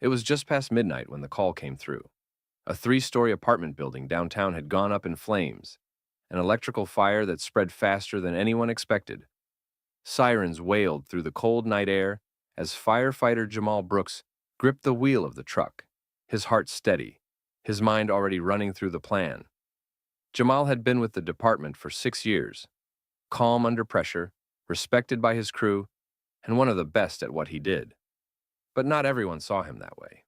It was just past midnight when the call came through. A three-story apartment building downtown had gone up in flames, an electrical fire that spread faster than anyone expected. Sirens wailed through the cold night air as firefighter Jamal Brooks gripped the wheel of the truck, his heart steady, his mind already running through the plan. Jamal had been with the department for 6 years, calm under pressure, respected by his crew, and one of the best at what he did. But not everyone saw him that way.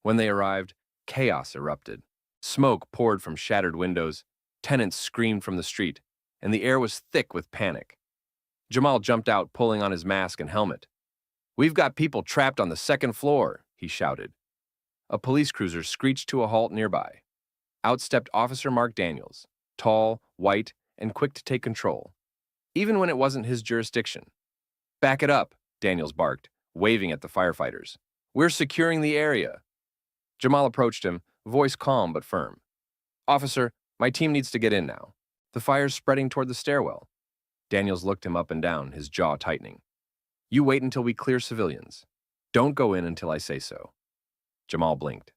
When they arrived, chaos erupted. Smoke poured from shattered windows, tenants screamed from the street, and the air was thick with panic. Jamal jumped out, pulling on his mask and helmet. "We've got people trapped on the second floor," he shouted. A police cruiser screeched to a halt nearby. Out stepped Officer Mark Daniels, tall, white, and quick to take control, even when it wasn't his jurisdiction. "Back it up," Daniels barked, waving at the firefighters. "We're securing the area." Jamal approached him, voice calm but firm. "Officer, my team needs to get in now. The fire's spreading toward the stairwell." Daniels looked him up and down, his jaw tightening. "You wait until we clear civilians. Don't go in until I say so." Jamal blinked.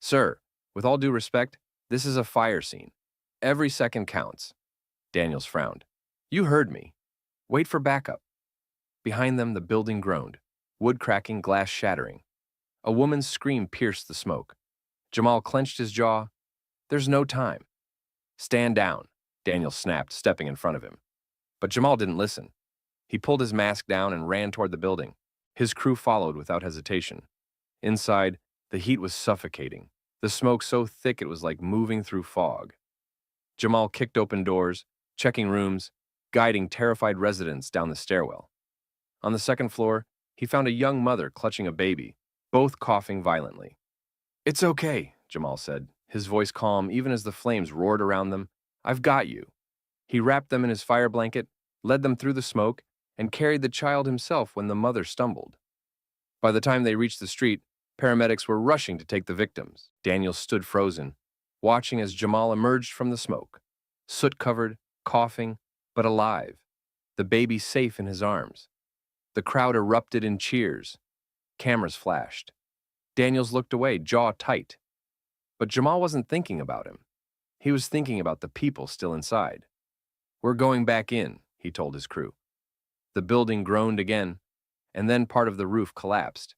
"Sir, with all due respect, this is a fire scene. Every second counts." Daniels frowned. "You heard me. Wait for backup." Behind them, the building groaned, wood cracking, glass shattering. A woman's scream pierced the smoke. Jamal clenched his jaw. "There's no time." "Stand down," Daniels snapped, stepping in front of him. But Jamal didn't listen. He pulled his mask down and ran toward the building. His crew followed without hesitation. Inside, the heat was suffocating, the smoke so thick it was like moving through fog. Jamal kicked open doors, checking rooms, guiding terrified residents down the stairwell. On the second floor, he found a young mother clutching a baby, both coughing violently. "It's okay," Jamal said, his voice calm even as the flames roared around them. "I've got you." He wrapped them in his fire blanket, led them through the smoke, and carried the child himself when the mother stumbled. By the time they reached the street, paramedics were rushing to take the victims. Daniel stood frozen, watching as Jamal emerged from the smoke, soot-covered, coughing, but alive, the baby safe in his arms. The crowd erupted in cheers. Cameras flashed. Daniels looked away, jaw tight. But Jamal wasn't thinking about him. He was thinking about the people still inside. "We're going back in," he told his crew. The building groaned again, and then part of the roof collapsed.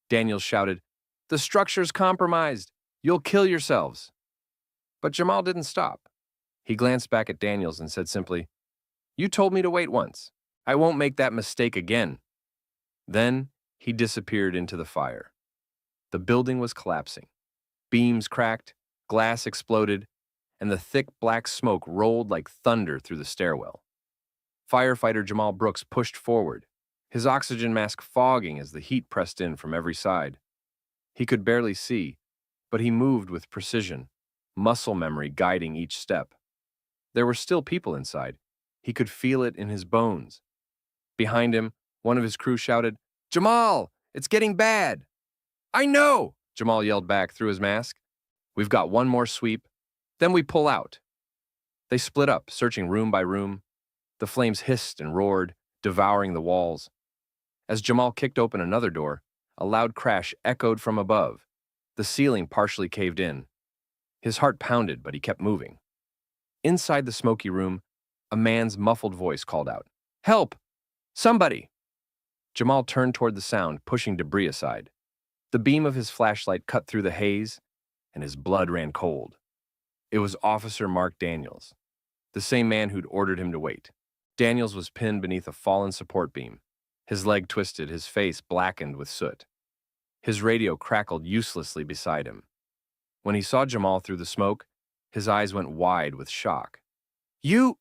Daniels shouted, "The structure's compromised! You'll kill yourselves!" But Jamal didn't stop. He glanced back at Daniels and said simply, "You told me to wait once. I won't make that mistake again." Then he disappeared into the fire. The building was collapsing. Beams cracked, glass exploded, and the thick black smoke rolled like thunder through the stairwell. Firefighter Jamal Brooks pushed forward, his oxygen mask fogging as the heat pressed in from every side. He could barely see, but he moved with precision, muscle memory guiding each step. There were still people inside. He could feel it in his bones. Behind him, one of his crew shouted, "Jamal, it's getting bad!" "I know!" Jamal yelled back through his mask. "We've got one more sweep, then we pull out." They split up, searching room by room. The flames hissed and roared, devouring the walls. As Jamal kicked open another door, a loud crash echoed from above. The ceiling partially caved in. His heart pounded, but he kept moving. Inside the smoky room, a man's muffled voice called out, "Help! Somebody!" Jamal turned toward the sound, pushing debris aside. The beam of his flashlight cut through the haze, and his blood ran cold. It was Officer Mark Daniels, the same man who'd ordered him to wait. Daniels was pinned beneath a fallen support beam, his leg twisted, his face blackened with soot. His radio crackled uselessly beside him. When he saw Jamal through the smoke, his eyes went wide with shock. "You—"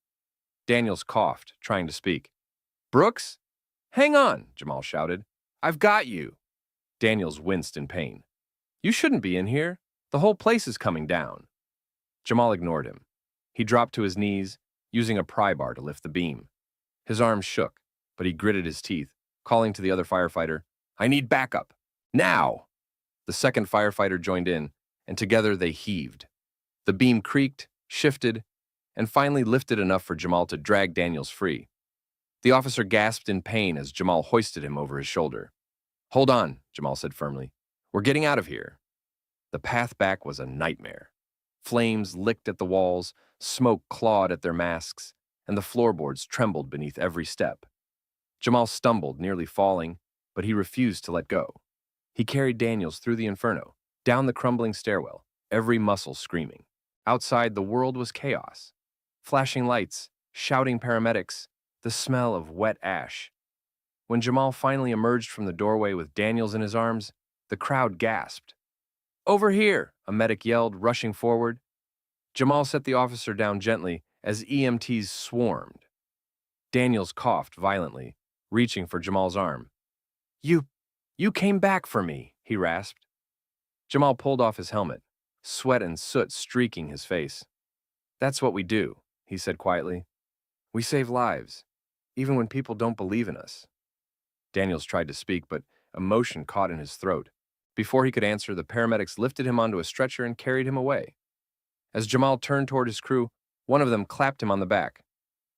Daniels coughed, trying to speak. "Brooks? Hang on," Jamal shouted. "I've got you." Daniels winced in pain. "You shouldn't be in here. The whole place is coming down." Jamal ignored him. He dropped to his knees, using a pry bar to lift the beam. His arms shook, but he gritted his teeth, calling to the other firefighter, "I need backup. Now!" The second firefighter joined in, and together they heaved. The beam creaked, shifted, and finally lifted enough for Jamal to drag Daniels free. The officer gasped in pain as Jamal hoisted him over his shoulder. "Hold on," Jamal said firmly. "We're getting out of here." The path back was a nightmare. Flames licked at the walls, smoke clawed at their masks, and the floorboards trembled beneath every step. Jamal stumbled, nearly falling, but he refused to let go. He carried Daniels through the inferno, down the crumbling stairwell, every muscle screaming. Outside, the world was chaos. Flashing lights, shouting paramedics, the smell of wet ash. When Jamal finally emerged from the doorway with Daniels in his arms, the crowd gasped. "Over here!" a medic yelled, rushing forward. Jamal set the officer down gently as EMTs swarmed. Daniels coughed violently, reaching for Jamal's arm. You, you came back for me," he rasped. Jamal pulled off his helmet, sweat and soot streaking his face. "That's what we do," he said quietly. "We save lives, even when people don't believe in us." Daniels tried to speak, but emotion caught in his throat. Before he could answer, the paramedics lifted him onto a stretcher and carried him away. As Jamal turned toward his crew, one of them clapped him on the back.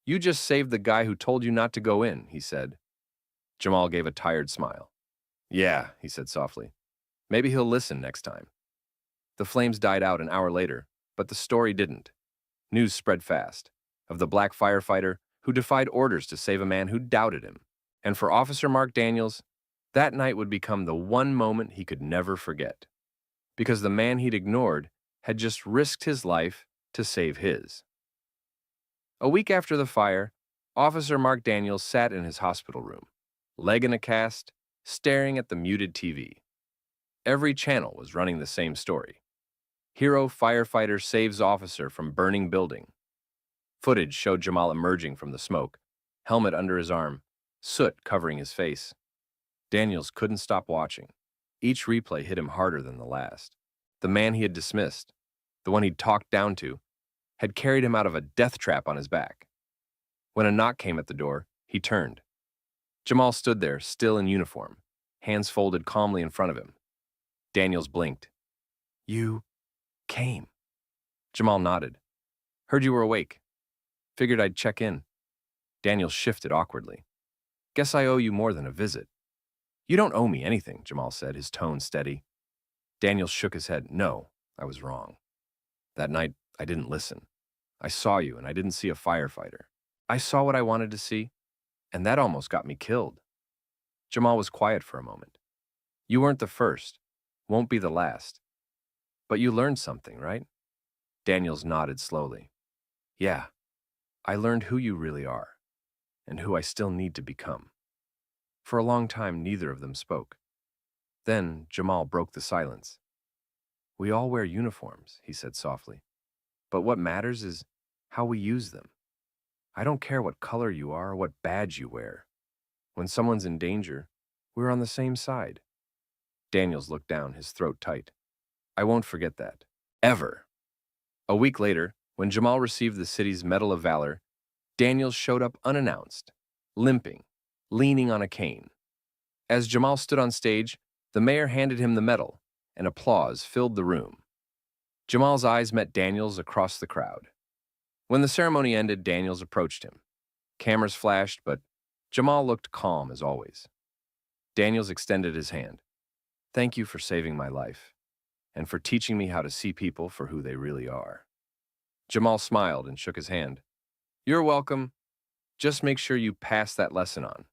"You just saved the guy who told you not to go in," he said. Jamal gave a tired smile. "Yeah," he said softly. "Maybe he'll listen next time." The flames died out an hour later, but the story didn't. News spread fast of the black firefighter who defied orders to save a man who doubted him. And for Officer Mark Daniels, that night would become the one moment he could never forget. Because the man he'd ignored had just risked his life to save his. A week after the fire, Officer Mark Daniels sat in his hospital room, leg in a cast, staring at the muted TV. Every channel was running the same story. Hero firefighter saves officer from burning building. Footage showed Jamal emerging from the smoke, helmet under his arm, soot covering his face. Daniels couldn't stop watching. Each replay hit him harder than the last. The man he had dismissed, the one he'd talked down to, had carried him out of a death trap on his back. When a knock came at the door, he turned. Jamal stood there, still in uniform, hands folded calmly in front of him. Daniels blinked. "You came." Jamal nodded. "Heard you were awake. Figured I'd check in." Daniels shifted awkwardly. "Guess I owe you more than a visit." "You don't owe me anything," Jamal said, his tone steady. Daniels shook his head. "No, I was wrong. That night, I didn't listen. I saw you, and I didn't see a firefighter. I saw what I wanted to see, and that almost got me killed." Jamal was quiet for a moment. "You weren't the first, won't be the last. But you learned something, right?" Daniels nodded slowly. "Yeah, I learned who you really are, and who I still need to become." For a long time, neither of them spoke. Then Jamal broke the silence. "We all wear uniforms," he said softly. "But what matters is how we use them. I don't care what color you are or what badge you wear. When someone's in danger, we're on the same side." Daniels looked down, his throat tight. "I won't forget that. Ever." A week later, when Jamal received the city's Medal of Valor, Daniels showed up unannounced, limping, leaning on a cane. As Jamal stood on stage, the mayor handed him the medal, and applause filled the room. Jamal's eyes met Daniels across the crowd. When the ceremony ended, Daniels approached him. Cameras flashed, but Jamal looked calm as always. Daniels extended his hand. "Thank you for saving my life, and for teaching me how to see people for who they really are." Jamal smiled and shook his hand. "You're welcome. Just make sure you pass that lesson on."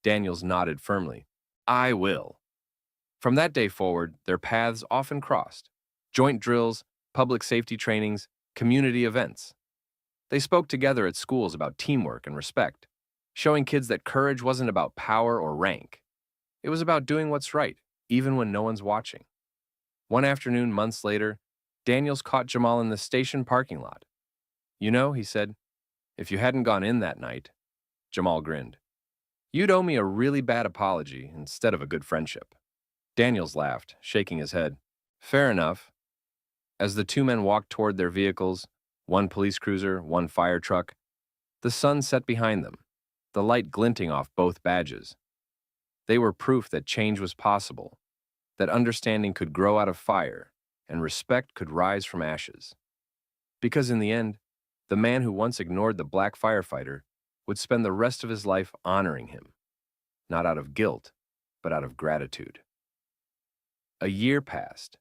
Daniels nodded firmly. "I will." From that day forward, their paths often crossed. Joint drills, public safety trainings, community events. They spoke together at schools about teamwork and respect, showing kids that courage wasn't about power or rank. It was about doing what's right, even when no one's watching. One afternoon, months later, Daniels caught Jamal in the station parking lot. "You know," he said, "if you hadn't gone in that night," Jamal grinned, "you'd owe me a really bad apology instead of a good friendship." Daniels laughed, shaking his head. "Fair enough." As the two men walked toward their vehicles, one police cruiser, one fire truck, the sun set behind them, the light glinting off both badges. They were proof that change was possible, that understanding could grow out of fire, and respect could rise from ashes. Because in the end, the man who once ignored the black firefighter would spend the rest of his life honoring him, not out of guilt, but out of gratitude. A year passed.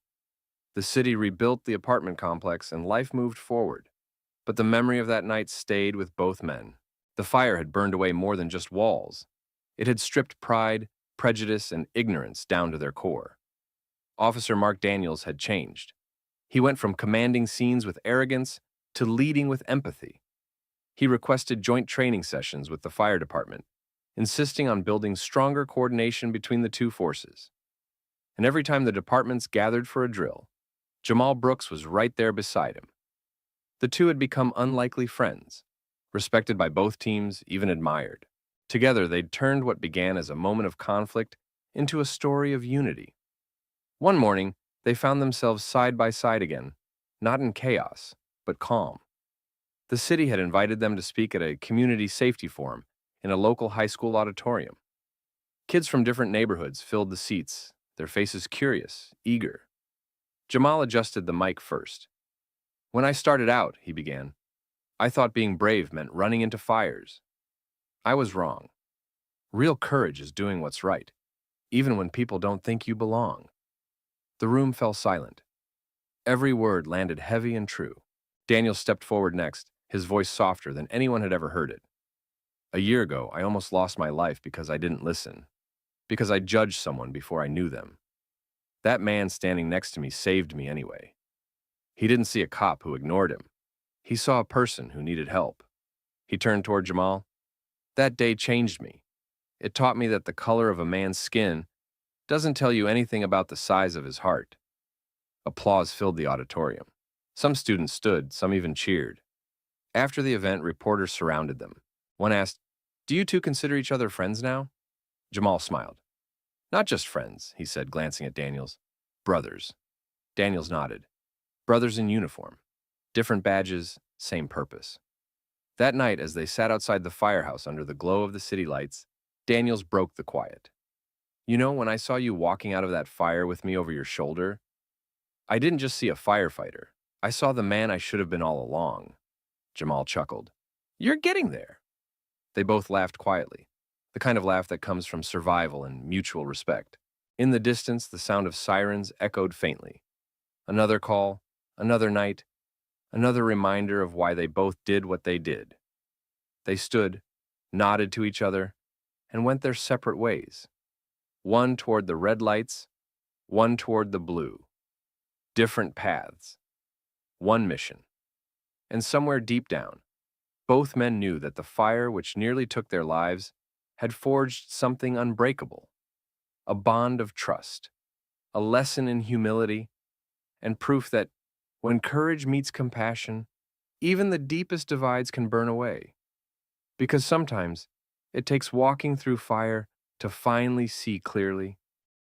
The city rebuilt the apartment complex and life moved forward. But the memory of that night stayed with both men. The fire had burned away more than just walls. It had stripped pride, prejudice, and ignorance down to their core. Officer Mark Daniels had changed. He went from commanding scenes with arrogance to leading with empathy. He requested joint training sessions with the fire department, insisting on building stronger coordination between the two forces. And every time the departments gathered for a drill, Jamal Brooks was right there beside him. The two had become unlikely friends, respected by both teams, even admired. Together, they'd turned what began as a moment of conflict into a story of unity. One morning, they found themselves side by side again, not in chaos, but calm. The city had invited them to speak at a community safety forum in a local high school auditorium. Kids from different neighborhoods filled the seats, their faces curious, eager. Jamal adjusted the mic first. "When I started out," he began, "I thought being brave meant running into fires. I was wrong. Real courage is doing what's right, even when people don't think you belong." The room fell silent. Every word landed heavy and true. Daniel stepped forward next, his voice softer than anyone had ever heard it. "A year ago, I almost lost my life because I didn't listen, because I judged someone before I knew them. That man standing next to me saved me anyway. He didn't see a cop who ignored him. He saw a person who needed help." He turned toward Jamal. "That day changed me. It taught me that the color of a man's skin doesn't tell you anything about the size of his heart." Applause filled the auditorium. Some students stood, some even cheered. After the event, reporters surrounded them. One asked, "Do you two consider each other friends now?" Jamal smiled. "Not just friends," he said, glancing at Daniels. "Brothers." Daniels nodded. "Brothers in uniform. Different badges, same purpose." That night, as they sat outside the firehouse under the glow of the city lights, Daniels broke the quiet. "You know, when I saw you walking out of that fire with me over your shoulder, I didn't just see a firefighter. I saw the man I should have been all along." Jamal chuckled. "You're getting there." They both laughed quietly, the kind of laugh that comes from survival and mutual respect. In the distance, the sound of sirens echoed faintly. Another call, another night, another reminder of why they both did what they did. They stood, nodded to each other, and went their separate ways. One toward the red lights, one toward the blue. Different paths. One mission. And somewhere deep down, both men knew that the fire which nearly took their lives had forged something unbreakable. A bond of trust, a lesson in humility, and proof that when courage meets compassion, even the deepest divides can burn away. Because sometimes it takes walking through fire to finally see clearly